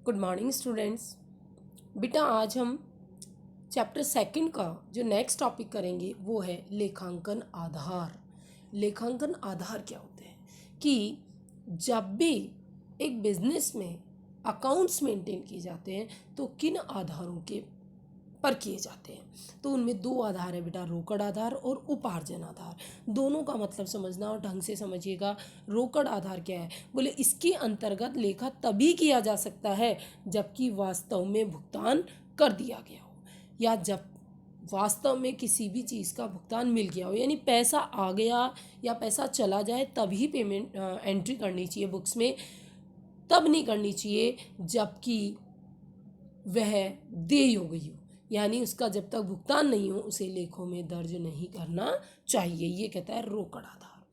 Good morning students. बेटा आज हम चैप्टर सेकंड का जो नेक्स्ट टॉपिक करेंगे वो है लेखांकन आधार। लेखांकन आधार क्या होते हैं कि जब भी एक बिजनेस में अकाउंट्स मेंटेन किए जाते हैं तो किन आधारों के पर किए जाते हैं। तो उनमें दो आधार है बेटा, रोकड़ आधार और उपार्जन आधार। दोनों का मतलब समझना और ढंग से समझिएगा। रोकड़ आधार क्या है? बोले इसके अंतर्गत लेखा तभी किया जा सकता है जबकि वास्तव में भुगतान कर दिया गया हो, या जब वास्तव में किसी भी चीज़ का भुगतान मिल गया हो, यानी पैसा आ गया या पैसा चला जाए तभी पेमेंट एंट्री करनी चाहिए बुक्स में, तब नहीं करनी चाहिए जबकि वह देय हो गई हो, यानी उसका जब तक भुगतान नहीं हो उसे लेखों में दर्ज नहीं करना चाहिए। ये कहता है रोकड़ आधार।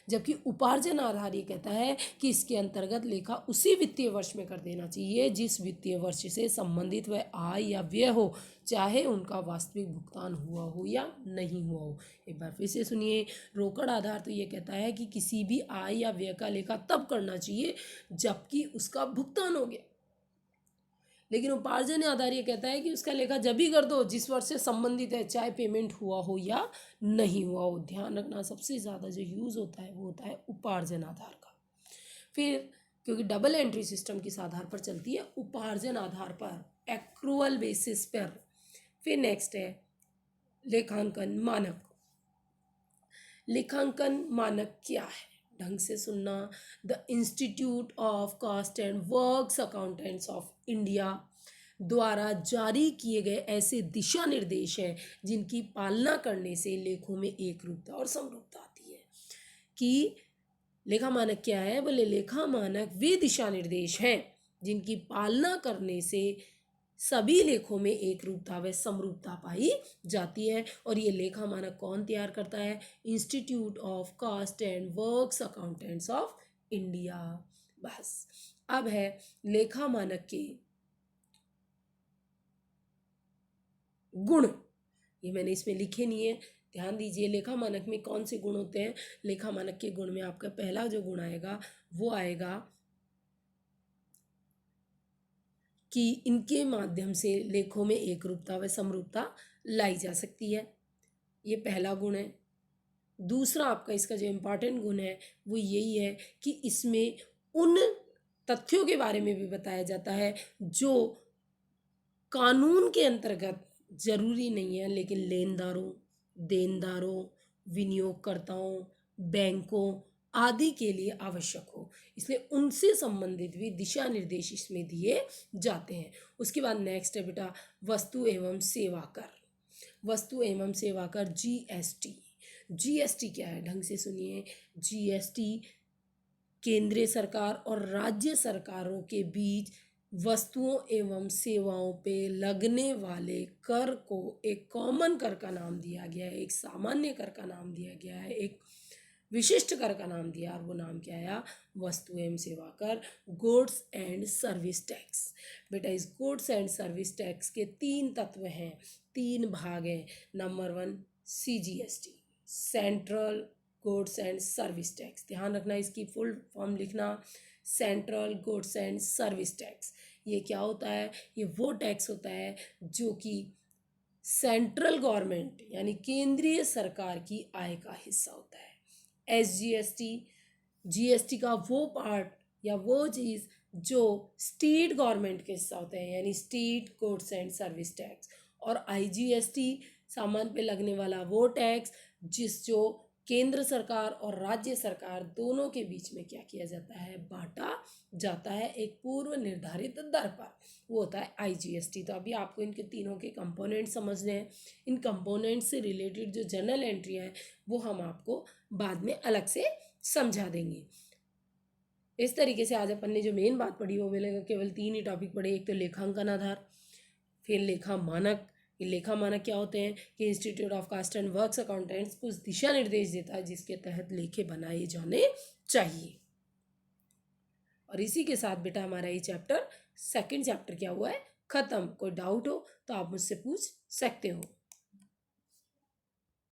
जबकि उपार्जन आधार ये कहता है कि इसके अंतर्गत लेखा उसी वित्तीय वर्ष में कर देना चाहिए जिस वित्तीय वर्ष से संबंधित वह आय या व्यय हो, चाहे उनका वास्तविक भुगतान हुआ हो या नहीं हुआ हो। एक बार फिर से सुनिए, रोकड़ आधार तो ये कहता है कि किसी भी आय या व्यय का लेखा तब करना चाहिए जबकि उसका भुगतान हो गया। लेकिन उपार्जन आधार ये कहता है कि उसका लेखा जब भी कर दो जिस वर्ष से संबंधित है, चाहे पेमेंट हुआ हो या नहीं हुआ हो। ध्यान रखना, सबसे ज़्यादा जो यूज़ होता है वो होता है उपार्जन आधार का। फिर क्योंकि डबल एंट्री सिस्टम किस आधार पर चलती है? उपार्जन आधार पर, एक्रूअल बेसिस पर। फिर नेक्स्ट है लेखांकन मानक। लेखांकन मानक क्या है? ढंग से सुनना। The institute of cost and works accountants of India द्वारा जारी किए गए ऐसे दिशा निर्देश हैं जिनकी पालना करने से लेखों में एक रूपता और समरूपता आती है। कि लेखा मानक क्या है? बोले लेखा मानक वे दिशा निर्देश हैं जिनकी पालना करने से सभी लेखों में एक रूपता व समरूपता पाई जाती है। और ये लेखा मानक कौन तैयार करता है? Institute of cost and works accountants of India. बस अब है लेखा मानक के गुण। ये मैंने इसमें लिखे नहीं है, ध्यान दीजिए। लेखा मानक में कौन से गुण होते हैं? लेखा मानक के गुण में आपका पहला जो गुण आएगा वो आएगा कि इनके माध्यम से लेखों में एक रूपता व समरूपता लाई जा सकती है। ये पहला गुण है। दूसरा आपका इसका जो इम्पॉर्टेंट गुण है वो यही है कि इसमें उन तथ्यों के बारे में भी बताया जाता है जो कानून के अंतर्गत जरूरी नहीं है लेकिन लेनदारों, देनदारों, विनियोगकर्ताओं, बैंकों आदि के लिए आवश्यक हो, इसलिए उनसे संबंधित भी दिशा निर्देश इसमें दिए जाते हैं। उसके बाद नेक्स्ट है बेटा वस्तु एवं सेवा कर। वस्तु एवं सेवा कर जीएसटी। जीएसटी क्या है? ढंग से सुनिए। जीएसटी केंद्रीय सरकार और राज्य सरकारों के बीच वस्तुओं एवं सेवाओं पे लगने वाले कर को एक कॉमन कर का नाम दिया गया है, एक सामान्य कर का नाम दिया गया है, एक विशिष्ट कर का नाम दिया, और वो नाम क्या आया? वस्तु एवं सेवा कर, गुड्स एंड सर्विस टैक्स। बेटा इस गुड्स एंड सर्विस टैक्स के तीन तत्व हैं, तीन भाग हैं। Number 1 CGST, central goods and service tax. ध्यान रखना, इसकी फुल फॉर्म लिखना, central goods and service tax. ये क्या होता है? ये वो टैक्स होता है जो कि सेंट्रल गवर्नमेंट यानी केंद्रीय सरकार की आय का हिस्सा होता है। एसजीएसटी, जीएसटी का वो पार्ट या वो चीज़ जो स्टेट गवर्नमेंट के हिस्सा होते हैं, यानी state goods and service tax. और आईजीएसटी सामान पे लगने वाला वो टैक्स जो केंद्र सरकार और राज्य सरकार दोनों के बीच में क्या किया जाता है? बांटा जाता है एक पूर्व निर्धारित दर पर, वो होता है आईजीएसटी। तो अभी आपको इनके तीनों के कंपोनेंट समझने हैं। इन कंपोनेंट से रिलेटेड जो जनरल एंट्रियाँ हैं वो हम आपको बाद में अलग से समझा देंगे। इस तरीके से आज अपन ने जो मेन बात पढ़ी वो मिलेगा, केवल 3 ही टॉपिक पढ़े। एक तो लेखांकन आधार, फिर लेखा मानक। ये लेखा मानक क्या होते हैं? कि institute of cost and works accountants कुछ दिशा निर्देश देता है जिसके तहत लेखे बनाए जाने चाहिए। और इसी के साथ बेटा हमारा ये चैप्टर, सेकंड चैप्टर क्या हुआ है? खत्म। कोई डाउट हो तो आप मुझसे पूछ सकते हो।